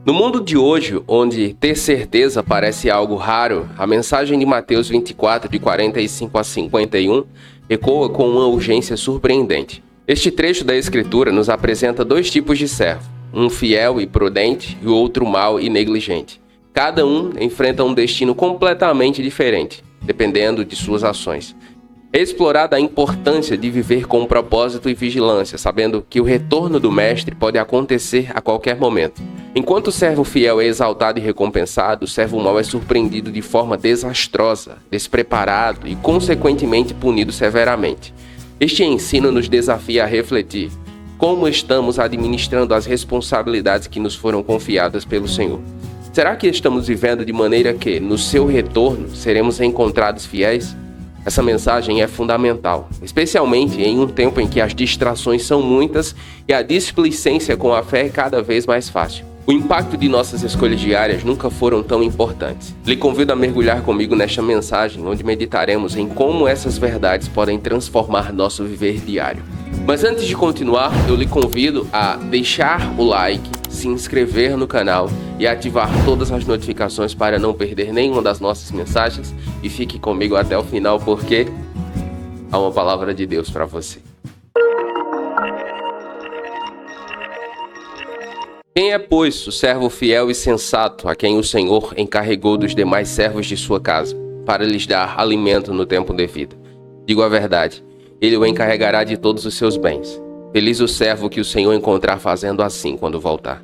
No mundo de hoje, onde ter certeza parece algo raro, a mensagem de Mateus 24, de 45 a 51, ecoa com uma urgência surpreendente. Este trecho da Escritura nos apresenta dois tipos de servo, um fiel e prudente e o outro mau e negligente. Cada um enfrenta um destino completamente diferente, dependendo de suas ações. É explorada a importância de viver com propósito e vigilância, sabendo que o retorno do Mestre pode acontecer a qualquer momento. Enquanto o servo fiel é exaltado e recompensado, o servo mau é surpreendido de forma desastrosa, despreparado e, consequentemente, punido severamente. Este ensino nos desafia a refletir como estamos administrando as responsabilidades que nos foram confiadas pelo Senhor. Será que estamos vivendo de maneira que, no seu retorno, seremos encontrados fiéis? Essa mensagem é fundamental, especialmente em um tempo em que as distrações são muitas e a displicência com a fé é cada vez mais fácil. O impacto de nossas escolhas diárias nunca foram tão importantes. Lhe convido a mergulhar comigo nesta mensagem, onde meditaremos em como essas verdades podem transformar nosso viver diário. Mas antes de continuar, eu lhe convido a deixar o like, se inscrever no canal e ativar todas as notificações para não perder nenhuma das nossas mensagens. E fique comigo até o final, porque há uma palavra de Deus para você. Quem é, pois, o servo fiel e sensato a quem o Senhor encarregou dos demais servos de sua casa, para lhes dar alimento no tempo devido? Digo a verdade, ele o encarregará de todos os seus bens. Feliz o servo que o Senhor encontrar fazendo assim quando voltar.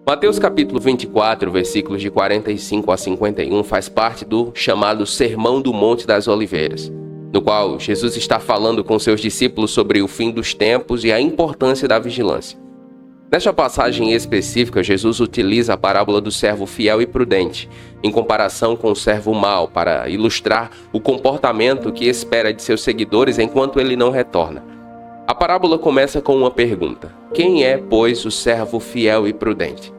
Mateus capítulo 24, versículos de 45 a 51 faz parte do chamado Sermão do Monte das Oliveiras, no qual Jesus está falando com seus discípulos sobre o fim dos tempos e a importância da vigilância. Nesta passagem específica, Jesus utiliza a parábola do servo fiel e prudente, em comparação com o servo mau, para ilustrar o comportamento que espera de seus seguidores enquanto ele não retorna. A parábola começa com uma pergunta: quem é, pois, o servo fiel e prudente?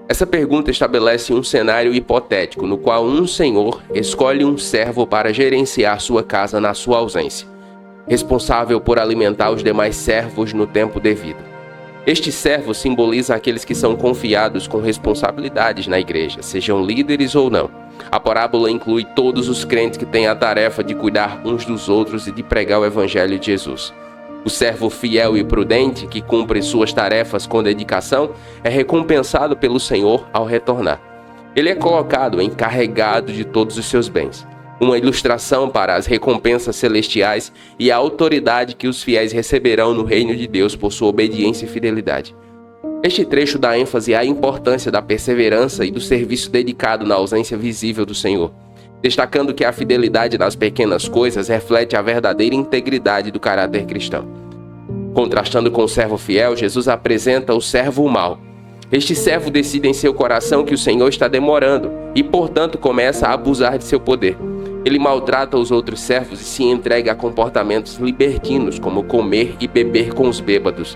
Essa pergunta estabelece um cenário hipotético, no qual um senhor escolhe um servo para gerenciar sua casa na sua ausência, responsável por alimentar os demais servos no tempo devido. Este servo simboliza aqueles que são confiados com responsabilidades na igreja, sejam líderes ou não. A parábola inclui todos os crentes que têm a tarefa de cuidar uns dos outros e de pregar o evangelho de Jesus. O servo fiel e prudente, que cumpre suas tarefas com dedicação, é recompensado pelo Senhor ao retornar. Ele é colocado encarregado de todos os seus bens. Uma ilustração para as recompensas celestiais e a autoridade que os fiéis receberão no reino de Deus por sua obediência e fidelidade. Este trecho dá ênfase à importância da perseverança e do serviço dedicado na ausência visível do Senhor, destacando que a fidelidade nas pequenas coisas reflete a verdadeira integridade do caráter cristão. Contrastando com o servo fiel, Jesus apresenta o servo mau. Este servo decide em seu coração que o Senhor está demorando e, portanto, começa a abusar de seu poder. Ele maltrata os outros servos e se entrega a comportamentos libertinos, como comer e beber com os bêbados.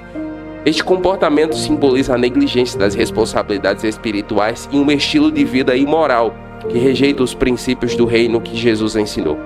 Este comportamento simboliza a negligência das responsabilidades espirituais e um estilo de vida imoral, que rejeita os princípios do reino que Jesus ensinou.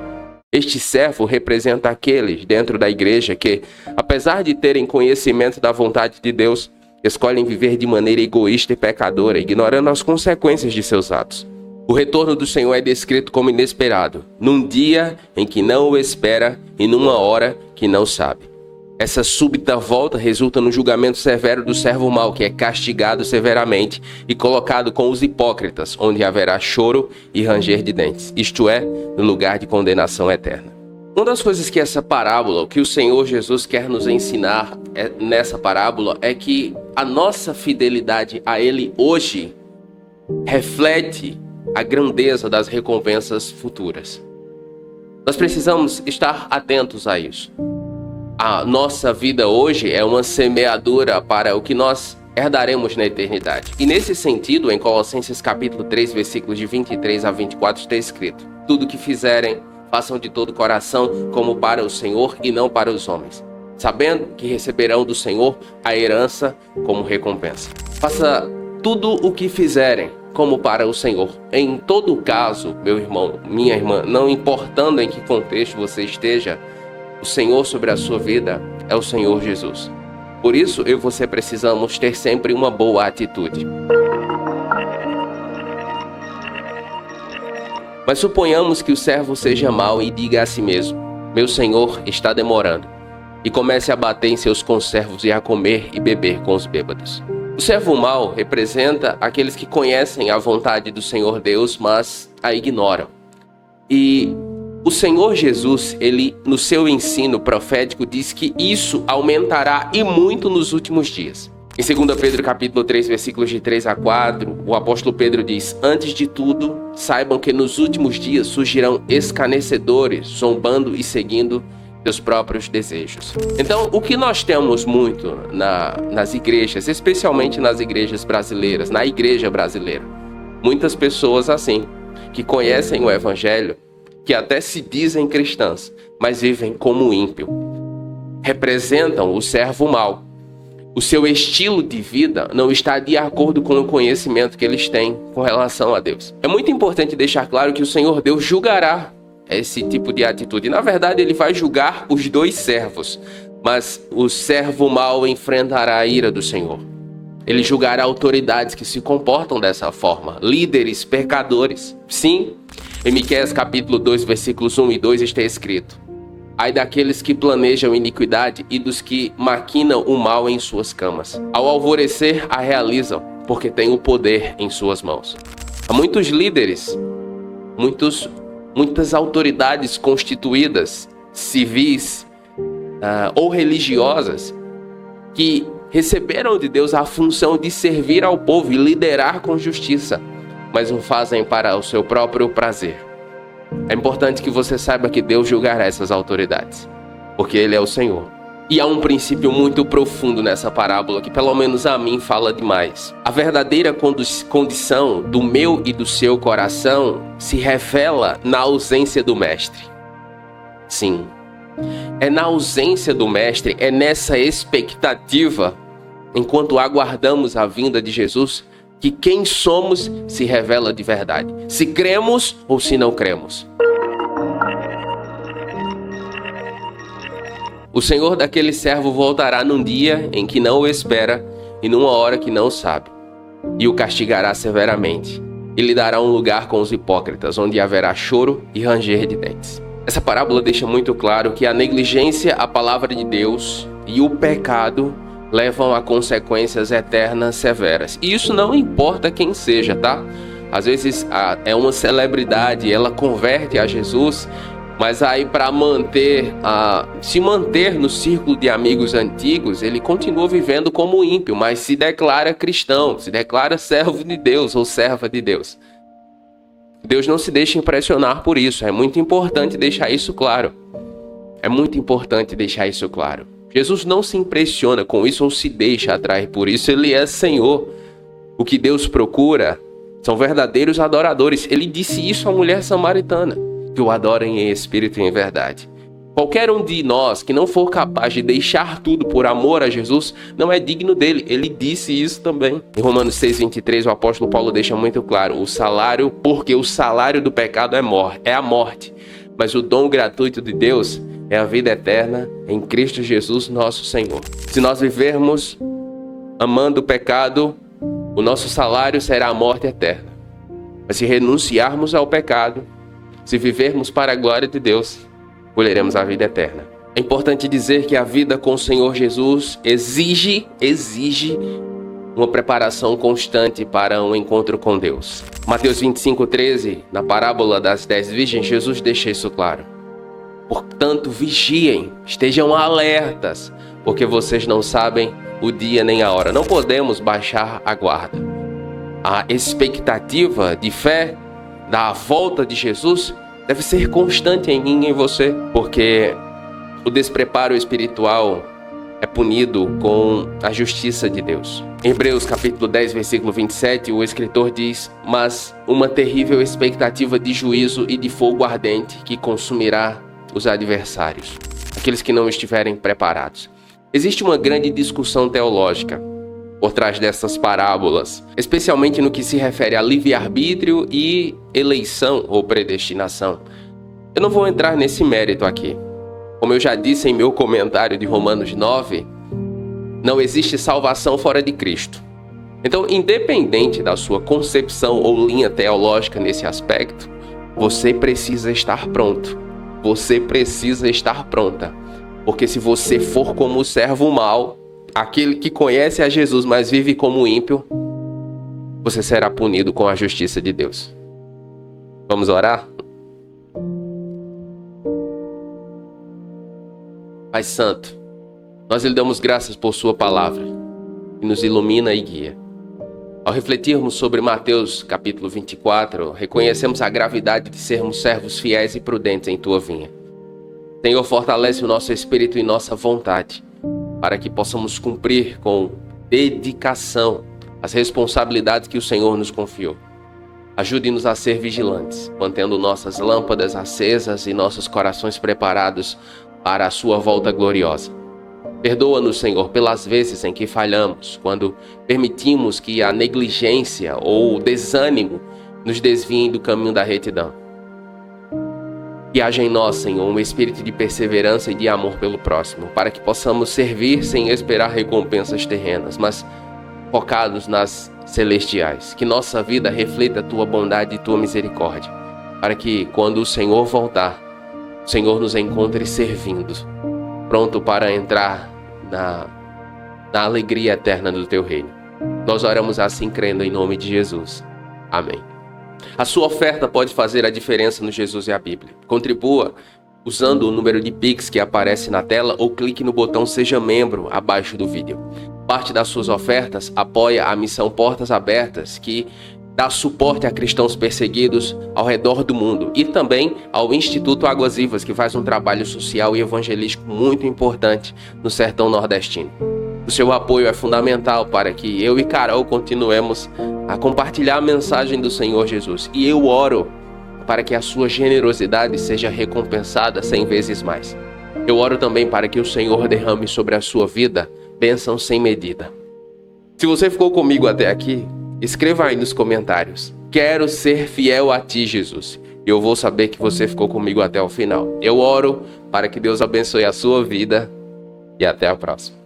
Este servo representa aqueles dentro da igreja que, apesar de terem conhecimento da vontade de Deus, escolhem viver de maneira egoísta e pecadora, ignorando as consequências de seus atos. O retorno do Senhor é descrito como inesperado, num dia em que não o espera e numa hora que não sabe. Essa súbita volta resulta no julgamento severo do servo mau, que é castigado severamente e colocado com os hipócritas, onde haverá choro e ranger de dentes, isto é, no lugar de condenação eterna. Uma das coisas que essa parábola, o que o Senhor Jesus quer nos ensinar nessa parábola, é que a nossa fidelidade a Ele hoje reflete a grandeza das recompensas futuras. Nós precisamos estar atentos a isso. A nossa vida hoje é uma semeadura para o que nós herdaremos na eternidade. E nesse sentido, em Colossenses capítulo 3, versículos de 23 a 24, está escrito: tudo que fizerem, façam de todo o coração, como para o Senhor e não para os homens, sabendo que receberão do Senhor a herança como recompensa. Faça tudo o que fizerem como para o Senhor. Em todo caso, meu irmão, minha irmã, não importando em que contexto você esteja, o Senhor sobre a sua vida é o Senhor Jesus. Por isso, eu e você precisamos ter sempre uma boa atitude. Mas suponhamos que o servo seja mau e diga a si mesmo: meu senhor está demorando, e comece a bater em seus conservos e a comer e beber com os bêbados. O servo mau representa aqueles que conhecem a vontade do Senhor Deus, mas a ignoram. E o Senhor Jesus, ele no seu ensino profético diz que isso aumentará e muito nos últimos dias. Em 2 Pedro capítulo 3, versículos de 3 a 4, o apóstolo Pedro diz: antes de tudo, saibam que nos últimos dias surgirão escarnecedores, zombando e seguindo seus próprios desejos. Então, o que nós temos muito nas igrejas, especialmente nas igrejas brasileiras, na igreja brasileira, muitas pessoas assim, que conhecem o evangelho, que até se dizem cristãs, mas vivem como ímpio. Representam o servo mau. O seu estilo de vida não está de acordo com o conhecimento que eles têm com relação a Deus. É muito importante deixar claro que o Senhor Deus julgará esse tipo de atitude. Na verdade, ele vai julgar os dois servos, mas o servo mau enfrentará a ira do Senhor. Ele julgará autoridades que se comportam dessa forma, líderes, pecadores. Sim, em Miqueias capítulo 2, versículos 1 e 2 está escrito: ai daqueles que planejam iniquidade e dos que maquinam o mal em suas camas. Ao alvorecer a realizam, porque têm o poder em suas mãos. Há muitos líderes, muitas autoridades constituídas, civis ou religiosas, que receberam de Deus a função de servir ao povo e liderar com justiça, mas o fazem para o seu próprio prazer. É importante que você saiba que Deus julgará essas autoridades, porque Ele é o Senhor. E há um princípio muito profundo nessa parábola que pelo menos a mim fala demais. A verdadeira condição do meu e do seu coração se revela na ausência do Mestre. Sim, é na ausência do Mestre, é nessa expectativa, enquanto aguardamos a vinda de Jesus, que quem somos se revela de verdade. Se cremos ou se não cremos. O Senhor daquele servo voltará num dia em que não o espera e numa hora que não sabe, e o castigará severamente, e lhe dará um lugar com os hipócritas, onde haverá choro e ranger de dentes. Essa parábola deixa muito claro que a negligência à palavra de Deus e o pecado levam a consequências eternas severas. E isso não importa quem seja, tá? Às vezes é uma celebridade, ela converte a Jesus, mas aí para se manter no círculo de amigos antigos, ele continua vivendo como ímpio, mas se declara cristão, se declara servo de Deus ou serva de Deus. Deus não se deixa impressionar por isso. É muito importante deixar isso claro. É muito importante deixar isso claro. Jesus não se impressiona com isso ou se deixa atrair por isso. Ele é Senhor. O que Deus procura são verdadeiros adoradores. Ele disse isso à mulher samaritana, que o adorem em espírito e em verdade. Qualquer um de nós que não for capaz de deixar tudo por amor a Jesus, não é digno dele. Ele disse isso também. Em Romanos 6:23, o apóstolo Paulo deixa muito claro: porque o salário do pecado é a morte. Mas o dom gratuito de Deus é a vida eterna em Cristo Jesus, nosso Senhor. Se nós vivermos amando o pecado, o nosso salário será a morte eterna. Mas se renunciarmos ao pecado, se vivermos para a glória de Deus, colheremos a vida eterna. É importante dizer que a vida com o Senhor Jesus exige uma preparação constante para um encontro com Deus. Mateus 25:13, na parábola das 10 virgens, Jesus deixa isso claro. Portanto, vigiem, estejam alertas, porque vocês não sabem o dia nem a hora. Não podemos baixar a guarda. A expectativa de fé da volta de Jesus deve ser constante em mim e em você, porque o despreparo espiritual é punido com a justiça de Deus. Em Hebreus capítulo 10, versículo 27, o escritor diz: mas uma terrível expectativa de juízo e de fogo ardente que consumirá os adversários, aqueles que não estiverem preparados. Existe uma grande discussão teológica por trás dessas parábolas, especialmente no que se refere a livre-arbítrio e eleição ou predestinação. Eu não vou entrar nesse mérito aqui. Como eu já disse em meu comentário de Romanos 9, não existe salvação fora de Cristo. Então, independente da sua concepção ou linha teológica nesse aspecto, Você precisa estar pronto. Você precisa estar pronta. Porque se você for como o servo mau, aquele que conhece a Jesus, mas vive como ímpio, você será punido com a justiça de Deus. Vamos orar? Pai Santo, nós lhe damos graças por sua palavra, que nos ilumina e guia. Ao refletirmos sobre Mateus capítulo 24, reconhecemos a gravidade de sermos servos fiéis e prudentes em tua vinha. Senhor, fortalece o nosso espírito e nossa vontade, para que possamos cumprir com dedicação as responsabilidades que o Senhor nos confiou. Ajude-nos a ser vigilantes, mantendo nossas lâmpadas acesas e nossos corações preparados para a sua volta gloriosa. Perdoa-nos, Senhor, pelas vezes em que falhamos, quando permitimos que a negligência ou o desânimo nos desviem do caminho da retidão. Que haja em nós, Senhor, um espírito de perseverança e de amor pelo próximo, para que possamos servir sem esperar recompensas terrenas, mas focados nas celestiais. Que nossa vida reflita a tua bondade e tua misericórdia, para que, quando o Senhor voltar, o Senhor nos encontre servindo, pronto para entrar na alegria eterna do teu reino. Nós oramos assim crendo em nome de Jesus. Amém. A sua oferta pode fazer a diferença no Jesus e a Bíblia. Contribua usando o número de Pix que aparece na tela ou clique no botão Seja Membro abaixo do vídeo. Parte das suas ofertas apoia a missão Portas Abertas, que dá suporte a cristãos perseguidos ao redor do mundo, e também ao Instituto Águas Vivas, que faz um trabalho social e evangelístico muito importante no sertão nordestino. O seu apoio é fundamental para que eu e Carol continuemos a compartilhar a mensagem do Senhor Jesus. E eu oro para que a sua generosidade seja recompensada 100 vezes mais. Eu oro também para que o Senhor derrame sobre a sua vida bênção sem medida. Se você ficou comigo até aqui, escreva aí nos comentários: quero ser fiel a ti, Jesus. E eu vou saber que você ficou comigo até o final. Eu oro para que Deus abençoe a sua vida e até a próxima.